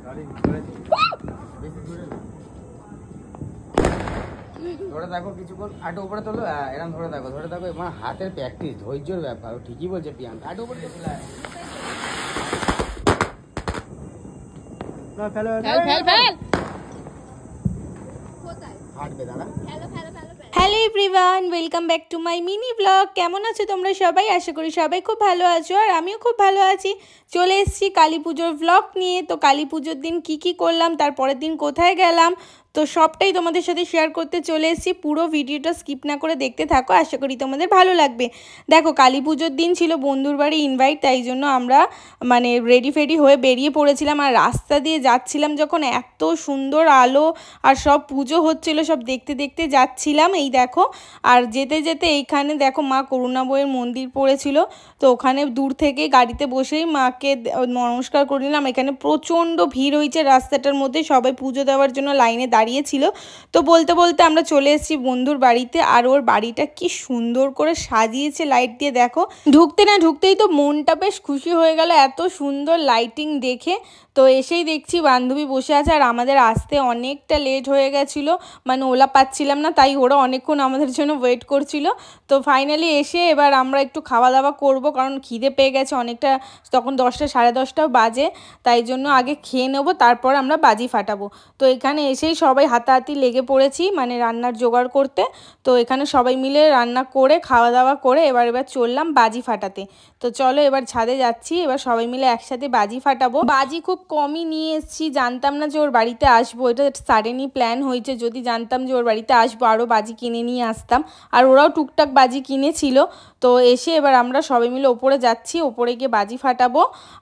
ধরে দেখো কিছুক্ষণ, আটো উপরে তোলো, এরকম ধরে দেখো মানে হাতের প্র্যাকটিস, ধৈর্যের ব্যাপার। ঠিকই বলছে প্রিয়াঙ্কা, আটো উপরে ফাটবে দাঁড়া। Hello everyone, welcome back to my mini blog. কেমন আছো তোমরা সবাই? আশা করি সবাই খুব ভালো আছো, আর আমিও খুব ভালো আছি। চলে এসেছি কালী পুজোর ব্লগ নিয়ে। তো কালী পুজোর দিন কি করলাম, তারপরের দিন কোথায় গেলাম, তো সবটাই তোমাদের সাথে শেয়ার করতে চলে এসেছি। পুরো ভিডিওটা স্কিপ না করে দেখতে থাকো, আশা করি তোমাদের ভালো লাগবে। দেখো, কালী পুজোর দিন ছিল বন্ধুর বাড়ি ইনভাইট, তাই জন্য আমরা মানে রেডি ফেডি হয়ে বেরিয়ে পড়েছিলাম। আর রাস্তা দিয়ে যাচ্ছিলাম যখন, এত সুন্দর আলো আর সব পুজো হচ্ছিল, সব দেখতে দেখতে যাচ্ছিলাম। এই দেখো, আর যেতে যেতে এইখানে দেখো মা করুণাময়ীর মন্দির পড়েছিল, তো ওখানে দূর থেকে গাড়িতে বসেই মাকে নমস্কার করে নিলাম। এখানে প্রচণ্ড ভিড় হয়েছে রাস্তাটার মধ্যে, সবাই পুজো দেওয়ার জন্য লাইনে দাঁড়িয়েছিল। তো বলতে বলতে আমরা চলে এসেছি বন্ধুর বাড়িতে। আর ওর বাড়িটা কি সুন্দর করে সাজিয়েছে লাইট দিয়ে, দেখো ঢুকতে না ঢুকতেই তো মনটা বেশ খুশি হয়ে গেল এত সুন্দর লাইটিং দেখে। তো এসেই দেখছি বান্ধবী বসে আছে, আর আমাদের আসতে অনেকটা লেট হয়ে গেছিলো, মানে ওলা পাচ্ছিলাম না, তাই ওরা অনেকক্ষণ আমাদের জন্য ওয়েট করছিল। তো ফাইনালি এসে এবার আমরা একটু খাওয়া দাওয়া করব, কারণ খিদে পেয়ে গেছে অনেকটা, তখন 10টা সাড়ে 10টাও বাজে, তাই জন্য আগে খেয়ে নেবো, তারপর আমরা বাজি ফাটাবো। তো এখানে এসেই সবাই হাতাহাতি লেগে পড়েছি মানে রান্নার জোগাড় করতে। তো এখানে সবাই মিলে রান্না করে খাওয়া দাওয়া করে এবার চললাম বাজি ফাটাতে। তো চলো এবার ছাদে যাচ্ছি, এবার সবাই মিলে একসাথে বাজি ফাটাবো। বাজি খুব কমই নিয়ে এসেছি, জানতাম না যে ওর বাড়িতে আসবো, এটা সাডেনই প্ল্যান হয়েছে। যদি জানতাম যে ওর বাড়িতে আসবো, আরও বাজি কিনে নিয়ে আসতাম। আর ওরাও টুকটাক বাজি কিনেছিল। তো এসে এবার আমরা সবাই মিলে ওপরে যাচ্ছি, ওপরে গিয়ে বাজি ফাটাবো।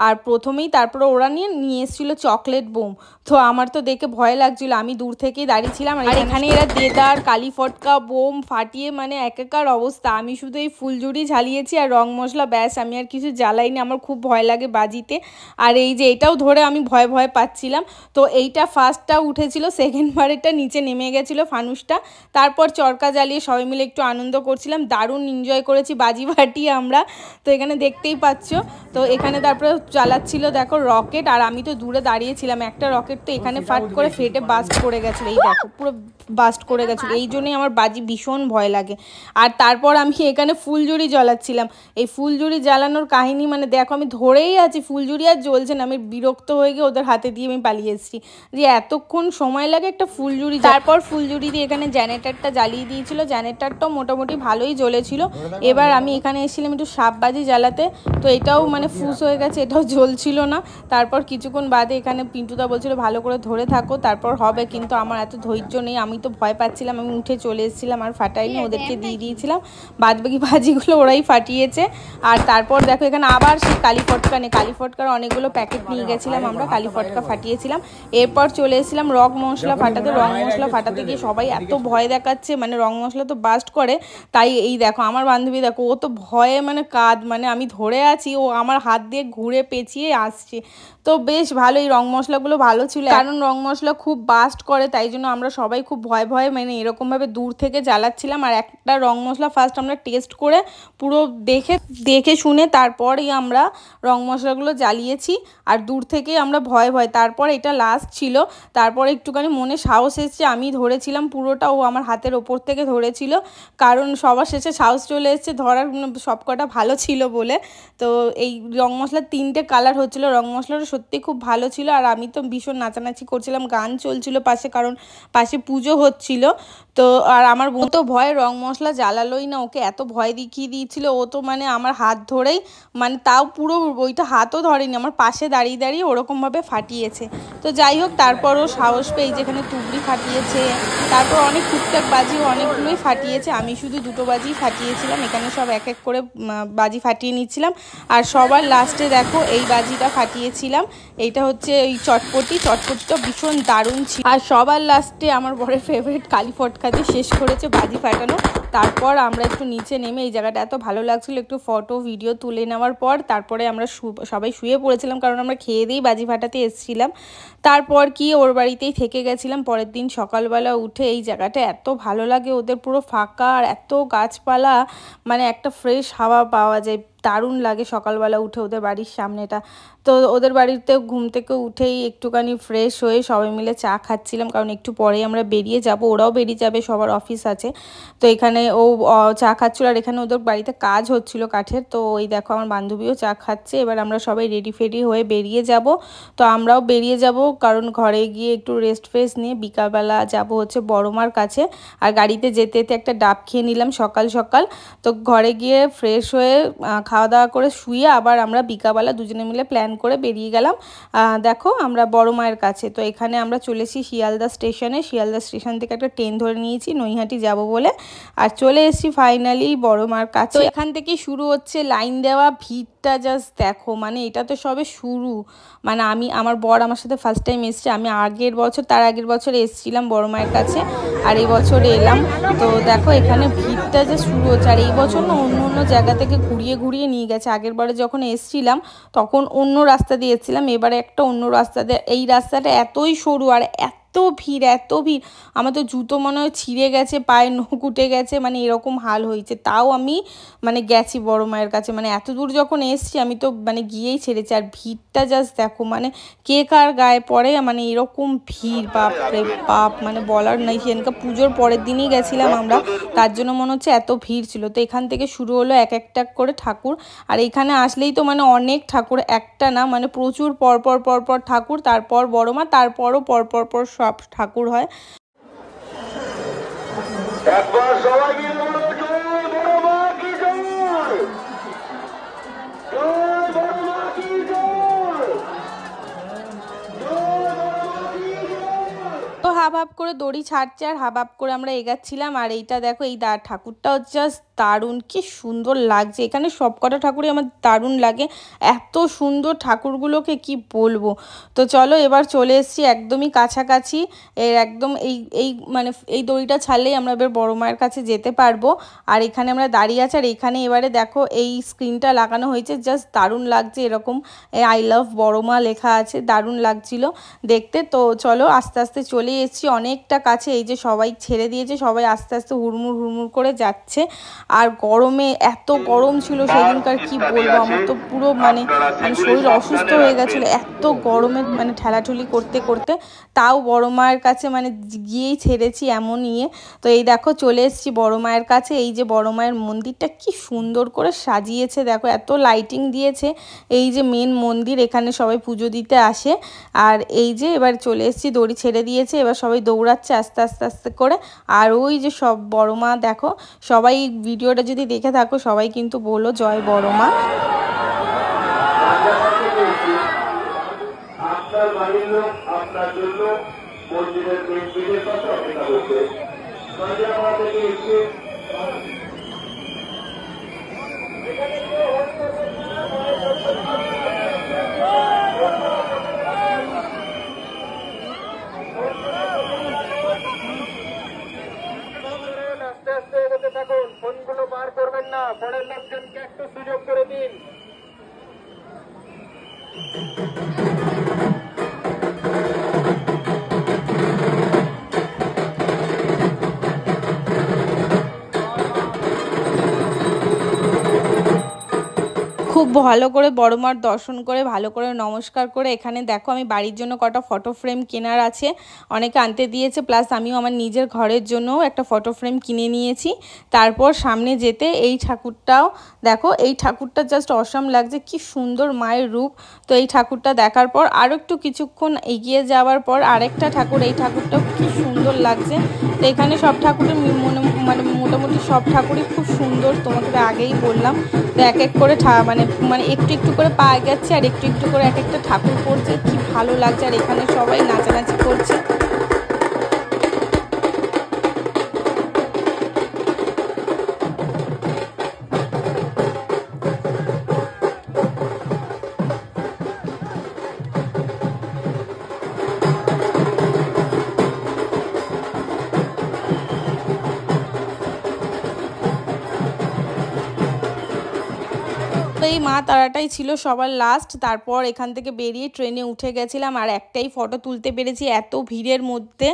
আর প্রথমেই তারপরে ওরা নিয়ে এসেছিল চকলেট বোম। তো আমার তো দেখে ভয় লাগছিল, আমি দূর থেকেই দাঁড়িয়েছিলাম। আর এখানে এরা দেদার কালি ফটকা বোম ফাটিয়ে মানে একাকার অবস্থা। আমি শুধু এই ফুলঝুরি ঝালিয়েছি আর রং মশলা, ব্যাস, আমি আর কিছু জ্বালাইনি। আমার খুব ভয় লাগে বাজিতে। আর এই যে এটাও ধরে আমি ভয় পাচ্ছিলাম। তো এইটা ফার্স্টটা উঠেছিল, সেকেন্ড বারেরটা নিচে নেমে গেছিলো ফানুসটা। তারপর চরকা জ্বালিয়ে সবাই মিলে একটু আনন্দ করছিলাম, দারুণ এনজয় করেছি বাজি ফাটিয়ে আমরা। তো এখানে দেখতেই পাচ্ছ। তো এখানে তারপরে চালাচ্ছিল দেখো রকেট, আর আমি তো দূরে দাঁড়িয়েছিলাম। একটা রকেট তো এখানে ফাট করে ফেটে বাস্ট করে গেছিলো, এই দেখো পুরো বাস্ট করে গেছিলো। এই জন্যই আমার বাজি ভীষণ ভয় লাগে। আর তারপর আমি এখানে ফুলঝুরি জ্বালাচ্ছিলাম। এই ফুলঝুরি জ্বালানোর কাহিনী মানে দেখো, আমি ধরেই আছি, ফুলঝুরি আর জ্বলছে না। আমি বিরক্ত হয়ে গিয়ে ওদের হাতে দিয়ে আমি পালিয়ে এসেছি, যে এতক্ষণ সময় লাগে একটা ফুলঝুরি। তারপর ফুলঝুরি দিয়ে এখানে জেনারেটরটা জ্বালিয়ে দিয়েছিল, জেনারেটরটাও মোটামুটি ভালোই জ্বলেছিল। এবার আমি এখানে এসেছিলাম একটু সাপ বাজি জ্বালাতে, তো এটাও মানে ফুস হয়ে গেছে, এটাও জ্বলছিল না। তারপর কিছুক্ষণ বাদে এখানে পিন্টুদা বলছিল ভালো করে ধরে থাকো, তারপর হবে। কিন্তু আমার এত ধৈর্য নেই, আমি তো ভয় পাচ্ছিলাম, আমি উঠে চলে এসেছিলাম, আর ফাটাইনি, ওদেরকে দিয়ে দিয়েছিলাম। বাদবাকি বাজিগুলো ওরাই ফাটিয়েছে। আর তারপর দেখো এখানে আবার সেই কালী ফটকা কালী ফটকার অনেকগুলো প্যাকেট নিয়ে গেছিলাম আমরা, কালী ফটকা ফাটিয়েছিলাম। এরপর চলে এসেছিলাম রং মশলা ফাটাতে। রং মশলা ফাটাতে গিয়ে সবাই এত ভয় দেখাচ্ছে, মানে রং মশলা তো বাস্ট করে। তাই এই দেখো আমার বান্ধবী, দেখো ও তো ভয়ে মানে মানে আমি ধরে আছি, ও আমার হাত দিয়ে ঘুরে পেঁচিয়ে আসছে। তো বেশ ভালো, এই রং মশলাগুলো ভালো ছিল, কারণ রং মশলা খুব বাস্ট করে, তাই জন্য আমরা সবাই খুব ভয়ে মানে এরকমভাবে দূর থেকে জ্বালাচ্ছিলাম। আর একটা রং মশলা ফার্স্ট আমরা টেস্ট করে পুরো দেখে শুনে তারপরই আমরা রং মশলাগুলো জ্বালিয়েছি। আর দূর থেকে আমরা ভয় তারপর এটা লাস্ট ছিল। তারপর একটুখানি মনে সাহস এসছে, আমি ধরেছিলাম পুরোটা, ও আমার হাতের ওপর থেকে ধরেছিল, কারণ সবার শেষে সাহস চলে এসছে ধরার, সবকটা ভালো ছিল বলে। তো এই রং মশলার 3টে কালার হচ্ছিলো, রং মশলাটা সত্যি খুব ভালো ছিল। আর আমি তো ভীষণ নাচানাচি করছিলাম, গান চলছিল পাশে, কারণ পাশে পুজো হচ্ছিল। তো আর আমার বোন তো ভয়ে রং মশলা জ্বালালোই না, ওকে এত ভয় দেখিয়ে দিয়েছিল। ও তো মানে আমার হাত ধরেই, মানে তাও পুরো ওইটা হাতও ধরেনি, আমার পাশে দাঁড়িয়ে ওরকমভাবে ফাটিয়েছে। তো যাই হোক, তারপরও সাহস পেয়ে যেখানে তুবড়ি ফাটিয়েছে, তারপর অনেক টুকটাক বাজি অনেকগুলোই ফাটিয়েছে। আমি শুধু 2টো বাজি ফাটিয়েছিলাম, এখানে সব এক এক করে বাজি ফাটিয়ে নিচ্ছিলাম। আর সবার লাস্টে দেখো এই বাজিটা ফাটিয়েছিলাম, এইটা হচ্ছে ওই চটপটিটা ভীষণ দারুণ ছিল। আর সবার লাস্টে আমার বড় ফেভারিট কালী ফটকা দিয়ে শেষ করেছে বাজি ফাটানো। তারপর আমরা একটু নিচে নেমে, এই জায়গাটা এত ভালো লাগছিলো, একটু ফটো ভিডিও তুলে নেওয়ার পর তারপরে আমরা সবাই শুয়ে পড়েছিলাম, কারণ আমরা খেয়ে দিয়েই বাজি ফাটাতে এসেছিলাম। তারপর কি ওর বাড়িতেই থেকে গেছিলাম। পরের দিন সকালবেলা উঠে এই জায়গাটা এত ভালো লাগে, ওদের পুরো ফাঁকা আর এত গাছপালা, মানে একটা ফ্রেশ হাওয়া পাওয়া যায়, দারুণ লাগে সকালবেলা উঠে ওদের বাড়ির সামনেটা। তো ওদের বাড়িতে ঘুম থেকে উঠেই একটুখানি ফ্রেশ হয়ে সবাই মিলে চা খাচ্ছিলাম, কারণ একটু পরেই আমরা বেরিয়ে যাব, ওরাও বেরিয়ে যাবে, সবার অফিস আছে। তো এখানে ও চা খাচ্ছিল, আর এখানে ওদের বাড়িতে কাজ হচ্ছিল কাঠের। তো ওই দেখো আমার বান্ধবীও চা খাচ্ছে। এবার আমরা সবাই রেডি ফেডি হয়ে বেরিয়ে যাব। তো আমরাও বেরিয়ে যাব, কারণ ঘরে গিয়ে একটু রেস্ট ফেস্ট নিয়ে বিকালবেলা যাব হচ্ছে বড় মার কাছে। আর গাড়িতে যেতে যেতে একটা ডাব খেয়ে নিলাম সকাল সকাল। তো ঘরে গিয়ে ফ্রেশ হয়ে খাওয়া দাওয়া করে শুয়ে আবার আমরা বিকালবেলা দুজনে মিলে প্ল্যান করে বেরিয়ে গেলাম। দেখো আমরা বড় মায়ের কাছে। তো এখানে আমরা চলেছি শিয়ালদা স্টেশনে। শিয়ালদা স্টেশন থেকে একটা ট্রেন ধরে নিয়েছি নৈহাটি যাব বলে, আর চলে এসেছি ফাইনালি বড় মার কাছে। তো এখান থেকে শুরু হচ্ছে লাইন দেওয়া। ভিড়টা জাস্ট দেখো, মানে এটা তো সবে শুরু। মানে আমার বর আমার সাথে ফার্স্ট টাইম এসছে, আমি তার আগের বছর এসেছিলাম বড় মায়ের কাছে, আর এই বছর এলাম। তো দেখো এখানে ভিড়টা যে শুরু হচ্ছে, আর এই বছর না অন্য অন্য জায়গা থেকে ঘুরিয়ে ঘুরিয়ে নিয়ে গেছে। আগের বারে যখন এসছিলাম তখন অন্য রাস্তা দিয়ে এসেছিলাম, এবারে একটা অন্য রাস্তা দিয়ে। এই রাস্তাটা এতই সরু আর এত ভিড়, আমার তো জুতো মনে হয় ছিঁড়ে গেছে, পায়ে নখ উঠে গেছে, মানে এরকম হাল হয়েছে। তাও আমি মানে গেছি বড় মায়ের কাছে, মানে এত দূর যখন এসছি আমি তো মানে গিয়েই ছেড়েছি। আর ভিড়টা জাস্ট দেখো, মানে কে কার গায়ে পড়ে, মানে এরকম ভিড়, বাপরে বাপ, মানে বলার নাই। সেদিনকে পুজোর পরের দিনই গেছিলাম আমরা, তার জন্য মনে হচ্ছে এত ভিড় ছিল। তো এখান থেকে শুরু হলো এক একটা করে ঠাকুর, আর এখানে আসলেই তো মানে অনেক ঠাকুর, একটা না মানে প্রচুর পরপর ঠাকুর, তারপর বড় মা, তারপরও পরপর সব ঠাকুর হয়। একবার সবাই মিলে বলো জয় বড় মা কি জয়, জয় বড় মা কি জয়, জয় বড় মা কি জয়। তো হাব করে দড়ি ছাড়ছে আর হাব করে আমরা এগাচ্ছিলাম। আর এইটা দেখো, এই ঠাকুরটাও জাস্ট দারুণ, কি সুন্দর লাগছে। এখানে সব কটা ঠাকুরই আমার দারুণ লাগে, এত সুন্দর ঠাকুরগুলোকে কি বলবো। তো চলো এবার চলে এসেছি একদমই কাছাকাছি, এর একদম এই মানে এই দড়িটা ছাড়লেই আমরা এবার বড় মায়ের কাছে যেতে পারবো। আর এখানে আমরা দাঁড়িয়ে আছি, আর এখানে এবারে দেখো এই স্ক্রিনটা লাগানো হয়েছে, জাস্ট দারুণ লাগছে, এরকম আই লাভ বড় মা লেখা আছে, দারুণ লাগছিল দেখতে। তো চলো আস্তে আস্তে চলে এসেছি অনেকটা কাছে। এই যে সবাই ছেড়ে দিয়েছে, সবাই আস্তে আস্তে হুড়মুড় করে যাচ্ছে। আর গরমে এত গরম ছিল সেদিনকার, কি বলবো, আমার তো পুরো মানে শরীর অসুস্থ হয়ে গেছিলো এত গরমে, মানে ঠেলাঠুলি করতে করতে। তাও বড় মায়ের কাছে মানে গিয়েই ছেড়েছি এমন ইয়ে। তো এই দেখো চলে এসেছি বড় মায়ের কাছে। এই যে বড় মায়ের মন্দিরটা কি সুন্দর করে সাজিয়েছে দেখো, এত লাইটিং দিয়েছে। এই যে মেন মন্দির, এখানে সবাই পুজো দিতে আসে। আর এই যে এবার চলে এসেছি, দড়ি ছেড়ে দিয়েছে, এবার সবাই দৌড়াচ্ছে আস্তে আস্তে করে। আর ওই যে সব বড় মা দেখো, সবাই ভিডিওটা যদি দেখে থাকো সবাই কিন্তু বলো জয় বড় মা। আপনার বাড়ির লোক আপনার জন্য মন্দিরের মেয়ের কথা অপেক্ষা করছে। আস্তে আস্তে এগোতে থাকুন, ফোনগুলো বার করবেন না, পরের লোকজনকে একটু সুযোগ করে দিন। খুব ভালো করে বড় মার দর্শন করে ভালো করে নমস্কার করে এখানে দেখো আমি বাড়ির জন্য কটা ফটো ফ্রেম কেনার আছে, অনেকে আনতে দিয়েছে, প্লাস আমিও আমার নিজের ঘরের জন্যও একটা ফটো ফ্রেম কিনে নিয়েছি। তারপর সামনে যেতে এই ঠাকুরটাও দেখো, এই ঠাকুরটা জাস্ট অসাম লাগছে, কি সুন্দর মায়ের রূপ। তো এই ঠাকুরটা দেখার পর আরও একটু কিছুক্ষণ এগিয়ে যাওয়ার পর আরেকটা ঠাকুর, এই ঠাকুরটাও কি সুন্দর লাগছে। তো এখানে সব ঠাকুরের মানে মোটামুটি সব ঠাকুরই খুব সুন্দর, তোমাকে আগেই বললাম। তো এক এক করে মানে একটু একটু করে পা যাচ্ছে, আর একটু একটু করে এক একটা ঠাকুর পড়ছে, কি ভালো লাগছে। আর এখানে সবাই নাচানাচি করছে। এই মা তারাটাই ছিল সবার লাস্ট। তারপর এখান থেকে বেরিয়ে ট্রেনে উঠে গেছিলাম, আর একটাই ফটো তুলতে পেরেছি এত ভিড়ের মধ্যে।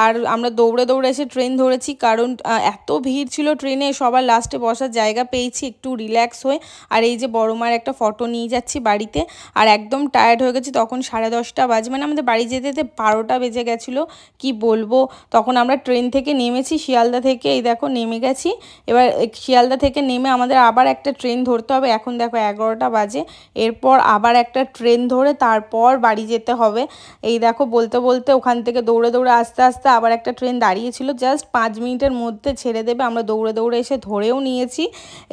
আর আমরা দৌড়ে দৌড়ে এসে ট্রেন ধরেছি, কারণ এত ভিড় ছিল ট্রেনে, সবার লাস্টে বসার জায়গা পেয়েছি একটু রিল্যাক্স হয়ে। আর এই যে বড় মার একটা ফটো নিয়ে যাচ্ছি বাড়িতে, আর একদম টায়ার্ড হয়ে গেছি। তখন 10:30 বাজে, মানে আমাদের বাড়ি যেতে যেতে 12টা বেজে গেছিলো, কি বলবো। তখন আমরা ট্রেন থেকে নেমেছি শিয়ালদা থেকে, এই দেখো নেমে গেছি। এবার শিয়ালদা থেকে নেমে আমাদের আবার একটা ট্রেন ধরতে হবে। এখন দেখো 11টা বাজে, এরপর আবার একটা ট্রেন ধরে তারপর বাড়ি যেতে হবে। এই দেখো বলতে বলতে ওখান থেকে দৌড়ে দৌড়ে আস্তে আস্তে আবার একটা ট্রেন দাঁড়িয়েছিল, জাস্ট 5 মিনিটের মধ্যে ছেড়ে দেবে। আমরা দৌড়ে দৌড়ে এসে ধরেও নিয়েছি।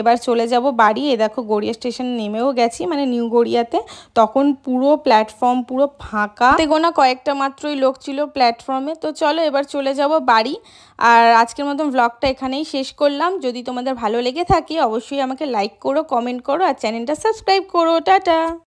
এবার চলে যাব বাড়ি। এ দেখো গড়িয়া স্টেশনে নেমেও গেছি, মানে নিউ গড়িয়াতে। তখন পুরো প্ল্যাটফর্ম পুরো ফাঁকা, গোনা কয়েকটা মাত্রই লোক ছিল প্ল্যাটফর্মে। তো চলো এবার চলে যাব বাড়ি। আর আজকের মতন ব্লগটা এখানেই শেষ করলাম। যদি তোমাদের ভালো লেগে থাকে অবশ্যই আমাকে লাইক করো, কমেন্ট করো, আর চ্যানেলটা সাবস্ক্রাইব করো। টাটা।